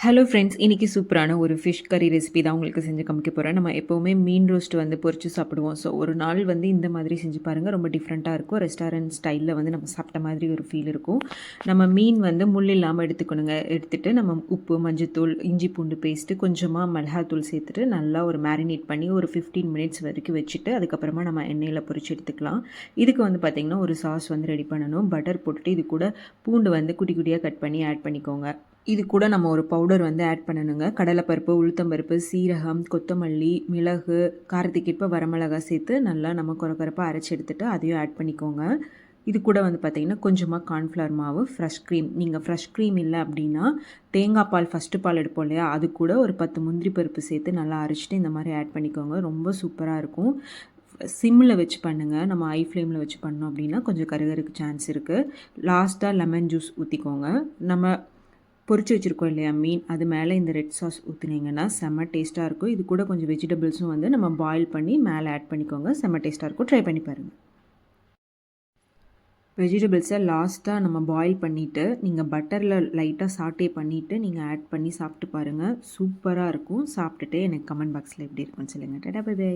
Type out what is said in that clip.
Hello friends, இன்றைக்கி சூப்பரான ஒரு ஃபிஷ் கறி ரெசிபி தான் உங்களுக்கு செஞ்சு காமிக்க போகிறேன். நம்ம எப்போவுமே மீன் ரோஸ்ட் வந்து பொரிச்சு சாப்பிடுவோம். ஸோ ஒரு நாள் வந்து இந்த மாதிரி செஞ்சு பாருங்கள். ரொம்ப டிஃப்ரெண்ட்டாக இருக்கும். ரெஸ்டாரண்ட் ஸ்டைலில் வந்து நம்ம சாப்பிட்ட மாதிரி ஒரு ஃபீல் இருக்கும். நம்ம மீன் வந்து முள் இல்லாமல் எடுத்துக்கணுங்க. எடுத்துகிட்டு நம்ம உப்பு, மஞ்சத்தூள், இஞ்சி பூண்டு பேஸ்ட்டு, கொஞ்சமாக மிளகாத்தூள் சேர்த்துட்டு நல்லா ஒரு மேரினேட் பண்ணி ஒரு 15 மினிட்ஸ் வரைக்கும் வச்சுட்டு அதுக்கப்புறமா நம்ம எண்ணெயில் பொரிச்சு எடுத்துக்கலாம். இதுக்கு வந்து பார்த்திங்கன்னா ஒரு சாஸ் வந்து ரெடி பண்ணணும். பட்டர் போட்டுட்டு இது கூட பூண்டு வந்து குட்டி குட்டியாக கட் பண்ணி ஆட் பண்ணிக்கோங்க. இது கூட நம்ம ஒரு பவுடர் வந்து ஆட் பண்ணணுங்க. கடலைப்பருப்பு, உளுத்தம்பருப்பு, சீரகம், கொத்தமல்லி, மிளகு, காரத்துக்கேற்ப வரமிளகாய் சேர்த்து நல்லா நம்ம கொரகொரப்பாக அரைச்சி எடுத்துகிட்டு அதையும் ஆட் பண்ணிக்கோங்க. இது கூட வந்து பார்த்திங்கன்னா கொஞ்சமாக கார்ன்ஃப்ளவர் மாவு, ஃப்ரெஷ் க்ரீம். நீங்கள் ஃப்ரெஷ் க்ரீம் இல்லை அப்படின்னா தேங்காய் பால், ஃபஸ்ட்டு பால் எடுப்போம் இல்லையா, அது கூட ஒரு 10 முந்திரி பருப்பு சேர்த்து நல்லா அரைச்சிட்டு இந்த மாதிரி ஆட் பண்ணிக்கோங்க. ரொம்ப சூப்பராக இருக்கும். சிம்மில் வச்சு பண்ணுங்கள். நம்ம ஹை ஃப்ளேமில் வச்சு பண்ணோம் அப்படின்னா கொஞ்சம் கருகருக்கு சான்ஸ் இருக்குது. லாஸ்ட்டாக லெமன் ஜூஸ் ஊற்றிக்கோங்க. நம்ம பொரிச்சு வச்சுருக்கோம் இல்லையா மீன், அது மேலே இந்த ரெட் சாஸ் ஊற்றுனீங்கன்னா செம்ம டேஸ்ட்டாக இருக்கும். இது கூட கொஞ்சம் வெஜிடபிள்ஸும் வந்து நம்ம பாயில் பண்ணி மேலே ஆட் பண்ணிக்கோங்க. செம்ம டேஸ்ட்டாக இருக்கும். ட்ரை பண்ணி பாருங்கள். வெஜிடபிள்ஸை லாஸ்ட்டாக நம்ம பாயில் பண்ணிவிட்டு நீங்கள் பட்டரில் லைட்டாக சாட்டே பண்ணிவிட்டு நீங்கள் ஆட் பண்ணி சாப்பிட்டு பாருங்கள். சூப்பராக இருக்கும். சாப்பிட்டுட்டு எனக்கு கமெண்ட் பாக்ஸில் எப்படி இருக்குன்னு சொல்லுங்கள். Tata bye by.